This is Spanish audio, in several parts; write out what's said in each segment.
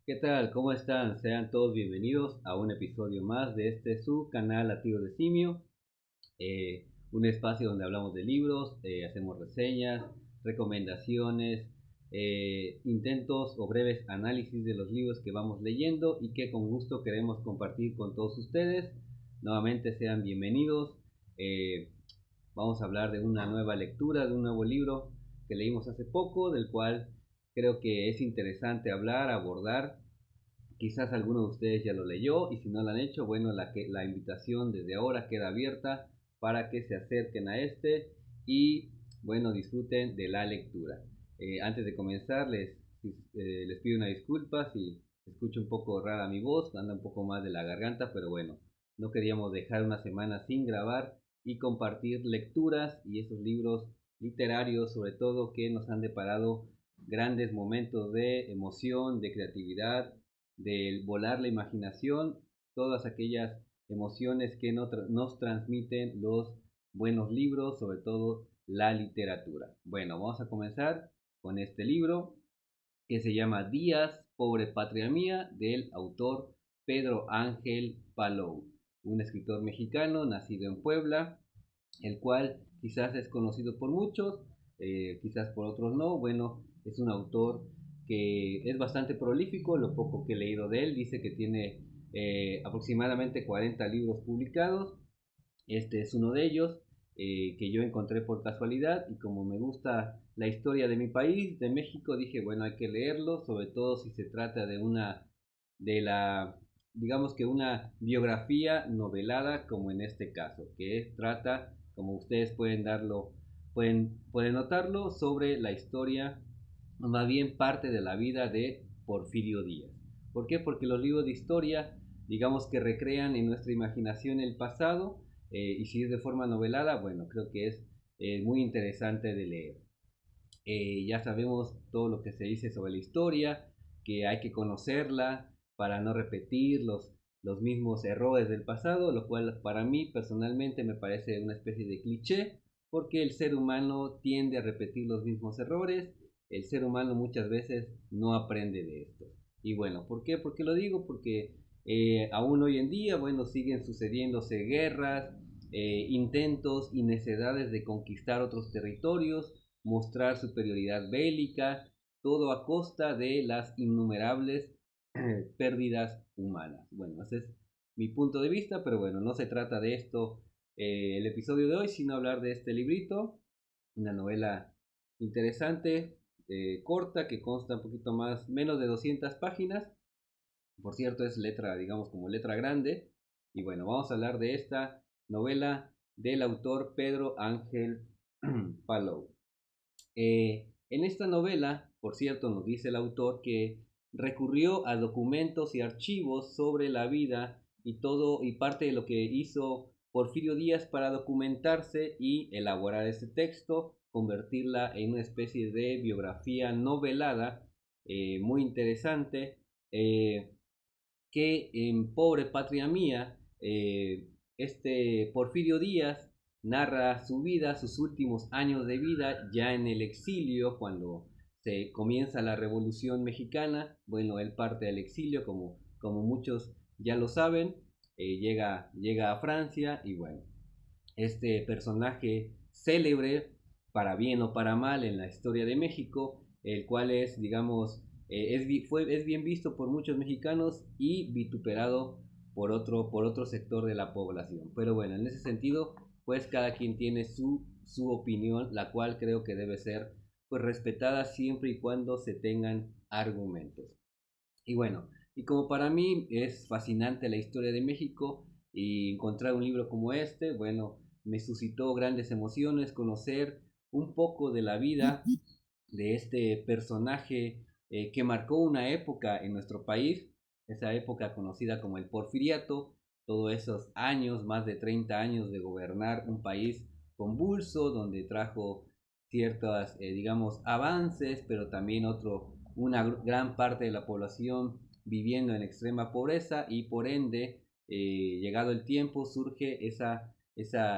¿Qué tal? ¿Cómo están? Sean todos bienvenidos a un episodio más de este su canal Latido de Simio, un espacio donde hablamos de libros, hacemos reseñas, recomendaciones, intentos o breves análisis de los libros que vamos leyendo y que con gusto queremos compartir con todos ustedes. Nuevamente sean bienvenidos. Eh, Vamos a hablar de una nueva lectura, de un nuevo libro que leímos hace poco, del cual creo que es interesante hablar, abordar. Quizás alguno de ustedes ya lo leyó y si no lo han hecho, bueno, la invitación desde ahora queda abierta para que se acerquen a este y, bueno, disfruten de la lectura. Antes de comenzar, les pido una disculpa si escucho un poco rara mi voz, anda un poco más de la garganta, pero bueno, no queríamos dejar una semana sin grabar y compartir lecturas y esos libros literarios, sobre todo, que nos han deparado grandes momentos de emoción, de creatividad, del volar la imaginación, todas aquellas emociones que nos transmiten los buenos libros, sobre todo la literatura. Bueno, vamos a comenzar con este libro que se llama Díaz, pobre patria mía, del autor Pedro Ángel Palou, un escritor mexicano nacido en Puebla, el cual quizás es conocido por muchos, quizás por otros no. Bueno, es un autor que es bastante prolífico, lo poco que he leído de él, dice que tiene aproximadamente 40 libros publicados. Este es uno de ellos, que yo encontré por casualidad, y como me gusta la historia de mi país, de México, dije, bueno, hay que leerlo, sobre todo si se trata de la, digamos que una biografía novelada, como en este caso, que trata, como ustedes pueden notarlo, sobre la historia, más bien parte de la vida de Porfirio Díaz. ¿Por qué? Porque los libros de historia, digamos que recrean en nuestra imaginación el pasado, y si es de forma novelada, bueno, creo que es muy interesante de leer. Ya sabemos todo lo que se dice sobre la historia, que hay que conocerla para no repetir los mismos errores del pasado, lo cual para mí personalmente me parece una especie de cliché, porque el ser humano tiende a repetir los mismos errores, el ser humano muchas veces no aprende de esto. Y bueno, ¿por qué? ¿Por qué lo digo? Porque aún hoy en día, bueno, siguen sucediéndose guerras, intentos y necedades de conquistar otros territorios, mostrar superioridad bélica, todo a costa de las innumerables pérdidas humanas. Bueno, ese es mi punto de vista, pero bueno, no se trata de esto el episodio de hoy, sino hablar de este librito, una novela interesante, corta, que consta un poquito más, menos de 200 páginas. Por cierto, es letra, digamos, como letra grande. Y bueno, vamos a hablar de esta novela del autor Pedro Ángel Palou. En esta novela, por cierto, nos dice el autor que recurrió a documentos y archivos sobre la vida y todo y parte de lo que hizo Porfirio Díaz para documentarse y elaborar ese texto, convertirla en una especie de biografía novelada, muy interesante, que en Pobre Patria Mía, este Porfirio Díaz narra su vida, sus últimos años de vida, ya en el exilio, cuando se comienza la Revolución Mexicana. Bueno, él parte del exilio, como muchos ya lo saben, llega a Francia y bueno, este personaje célebre, para bien o para mal, en la historia de México, el cual es, digamos, es bien visto por muchos mexicanos y vituperado por otro sector de la población. Pero bueno, en ese sentido, pues cada quien tiene su opinión, la cual creo que debe ser pues respetada siempre y cuando se tengan argumentos. Y bueno, y como para mí es fascinante la historia de México y encontrar un libro como este, bueno, me suscitó grandes emociones conocer un poco de la vida de este personaje, que marcó una época en nuestro país, esa época conocida como el Porfiriato, todos esos años, más de 30 años de gobernar un país convulso, donde trajo ciertos, digamos, avances, pero también una gran parte de la población viviendo en extrema pobreza y por ende, llegado el tiempo, surge esa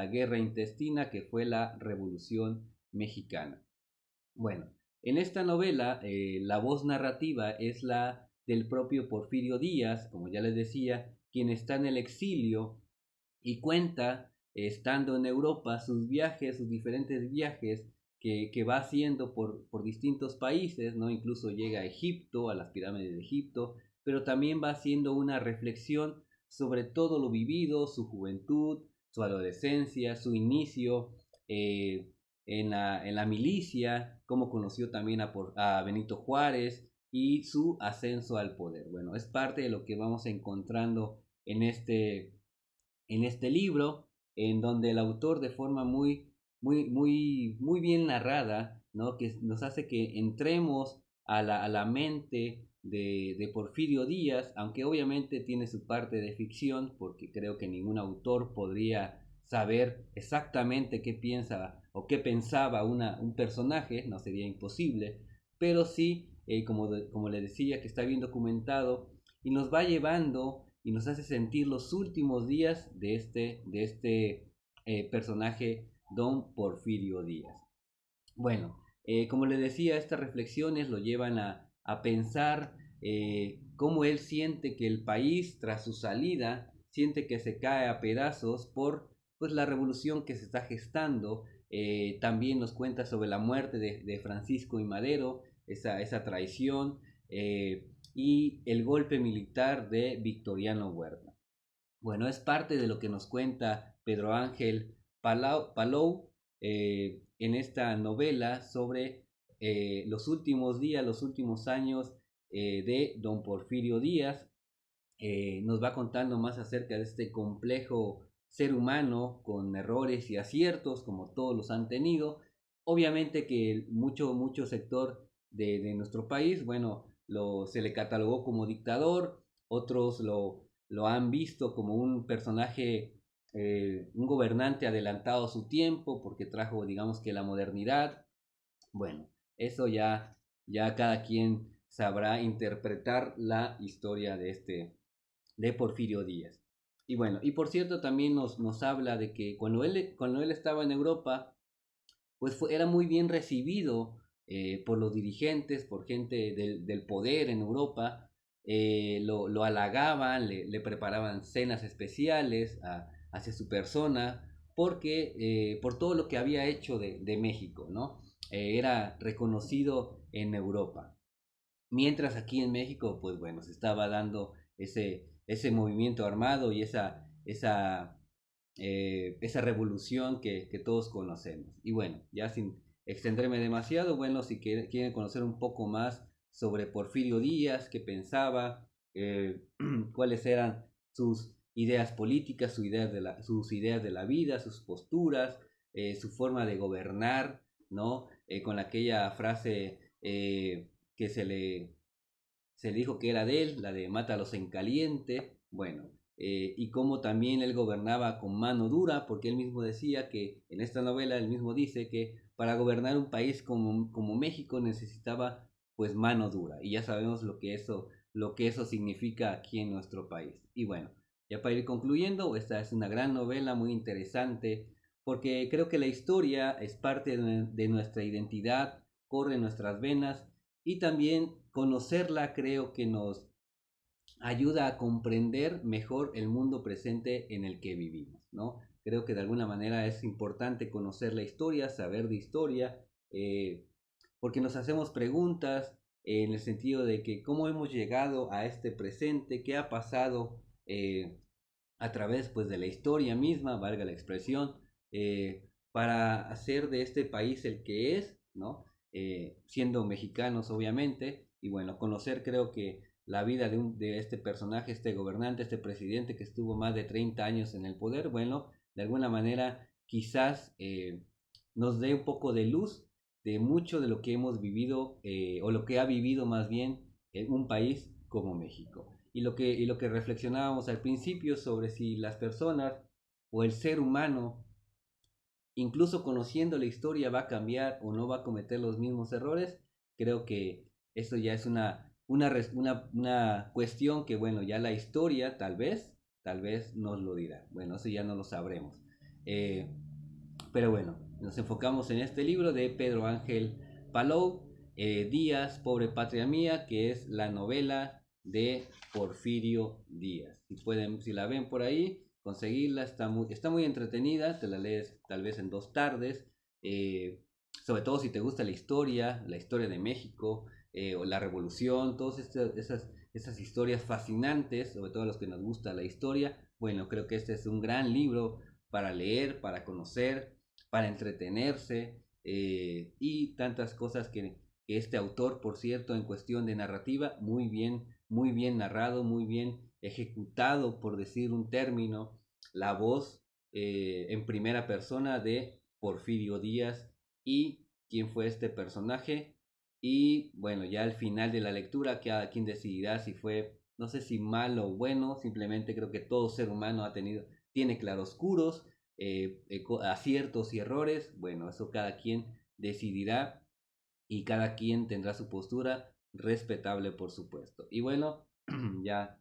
guerra intestina que fue la Revolución Mexicana. Bueno, en esta novela, la voz narrativa es del propio Porfirio Díaz, como ya les decía, quien está en el exilio y cuenta, estando en Europa, sus viajes, sus diferentes viajes que va haciendo por distintos países, ¿no? Incluso llega a Egipto, a las pirámides de Egipto, pero también va haciendo una reflexión sobre todo lo vivido, su juventud, su adolescencia, su inicio en la milicia, cómo conoció también a Benito Juárez y su ascenso al poder. Bueno, es parte de lo que vamos encontrando en este libro, en donde el autor de forma muy bien narrada, ¿no? Que nos hace que entremos a la mente de Porfirio Díaz, aunque obviamente tiene su parte de ficción, porque creo que ningún autor podría saber exactamente qué piensa o qué pensaba un personaje, no sería imposible, pero sí, como le decía, que está bien documentado y nos va llevando y nos hace sentir los últimos días de este personaje, don Porfirio Díaz. Bueno, como le decía, estas reflexiones lo llevan a pensar cómo él siente que el país, tras su salida, siente que se cae a pedazos por pues, la revolución que se está gestando. También nos cuenta sobre la muerte de Francisco y Madero, esa traición, y el golpe militar de Victoriano Huerta. Bueno, es parte de lo que nos cuenta Pedro Ángel Palou en esta novela sobre los últimos días, los últimos años de don Porfirio Díaz. Nos va contando más acerca de este complejo ser humano con errores y aciertos como todos los han tenido. Obviamente que mucho sector de nuestro país, bueno, se le catalogó como dictador, otros lo han visto como un personaje, un gobernante adelantado a su tiempo porque trajo, digamos que la modernidad. Bueno, eso ya cada quien sabrá interpretar la historia de Porfirio Díaz. Y bueno, y por cierto también nos habla de que cuando él estaba en Europa, pues era muy bien recibido por los dirigentes, por gente del poder en Europa, lo halagaban, le preparaban cenas especiales hacia su persona, porque por todo lo que había hecho de México, ¿no? Era reconocido en Europa. Mientras aquí en México, pues bueno, se estaba dando ese movimiento armado y esa revolución que todos conocemos. Y bueno, ya sin extenderme demasiado, bueno, si quieren conocer un poco más sobre Porfirio Díaz, qué pensaba, cuáles eran sus ideas políticas, sus ideas de la vida, sus posturas, su forma de gobernar, ¿no? Con aquella frase que se le dijo que era de él, la de mátalos en caliente, bueno, y cómo también él gobernaba con mano dura, porque él mismo decía que en esta novela él mismo dice que para gobernar un país como México necesitaba pues mano dura, y ya sabemos lo que eso significa aquí en nuestro país. Y bueno, ya para ir concluyendo, esta es una gran novela muy interesante, porque creo que la historia es parte de nuestra identidad, corre en nuestras venas, y también conocerla creo que nos ayuda a comprender mejor el mundo presente en el que vivimos, ¿no? Creo que de alguna manera es importante conocer la historia, saber de historia, porque nos hacemos preguntas en el sentido de que cómo hemos llegado a este presente, qué ha pasado a través pues de la historia misma, valga la expresión, para hacer de este país el que es, ¿no? Siendo mexicanos obviamente, y bueno, conocer creo que la vida de este personaje, este gobernante, este presidente que estuvo más de 30 años en el poder, bueno, de alguna manera quizás nos dé un poco de luz de mucho de lo que hemos vivido o lo que ha vivido más bien en un país como México. Y lo que reflexionábamos al principio sobre si las personas o el ser humano, incluso conociendo la historia, va a cambiar o no va a cometer los mismos errores, creo que eso ya es una cuestión que, bueno, ya la historia tal vez nos lo dirá. Bueno, eso ya no lo sabremos. Eh, pero bueno, nos enfocamos en este libro de Pedro Ángel Palou, Díaz, Pobre Patria Mía, que es la novela de Porfirio Díaz. Si la ven por ahí, conseguirla, está muy entretenida, te la lees tal vez en 2 tardes, sobre todo si te gusta la historia de México, o la revolución, todas esas historias fascinantes, sobre todo a los que nos gusta la historia. Bueno, creo que este es un gran libro para leer, para conocer, para entretenerse, y tantas cosas que este autor, por cierto, en cuestión de narrativa, muy bien narrado, muy bien ejecutado, por decir un término, la voz en primera persona de Porfirio Díaz y quién fue este personaje. Y bueno, ya al final de la lectura, cada quien decidirá si fue, no sé si malo o bueno, simplemente creo que todo ser humano tiene claroscuros, aciertos y errores. Bueno, eso cada quien decidirá y cada quien tendrá su postura respetable, por supuesto. Y bueno, ya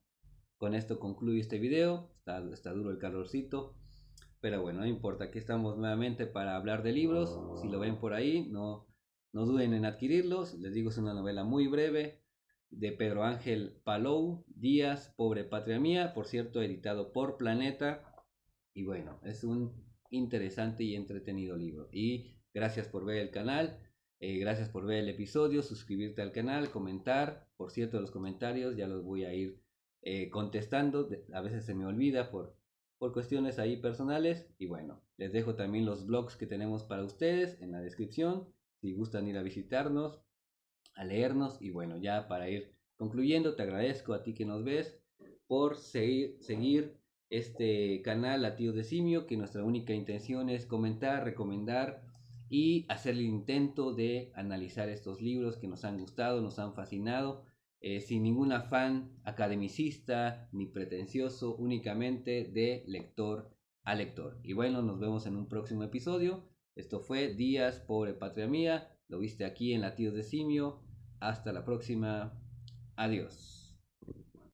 con esto concluyo este video. Está duro el calorcito, pero bueno, no importa, aquí estamos nuevamente para hablar de libros. Si lo ven por ahí, no duden en adquirirlos. Les digo, es una novela muy breve de Pedro Ángel Palou Díaz, Pobre Patria Mía, por cierto, editado por Planeta. Y bueno, es un interesante y entretenido libro. Y gracias por ver el canal, gracias por ver el episodio, suscribirte al canal, comentar. Por cierto, los comentarios ya los voy a ir contestando. A veces se me olvida por cuestiones ahí personales. Y bueno, les dejo también los blogs que tenemos para ustedes en la descripción. Si gustan ir a visitarnos, a leernos. Y bueno, ya para ir concluyendo, te agradezco a ti que nos ves por seguir este canal Latidos de Simio, que nuestra única intención es comentar, recomendar y hacer el intento de analizar estos libros que nos han gustado, nos han fascinado, sin ningún afán academicista ni pretencioso, únicamente de lector a lector. Y bueno, nos vemos en un próximo episodio. Esto fue Díaz, Pobre Patria Mía. Lo viste aquí en Latidos de Simio. Hasta la próxima. Adiós.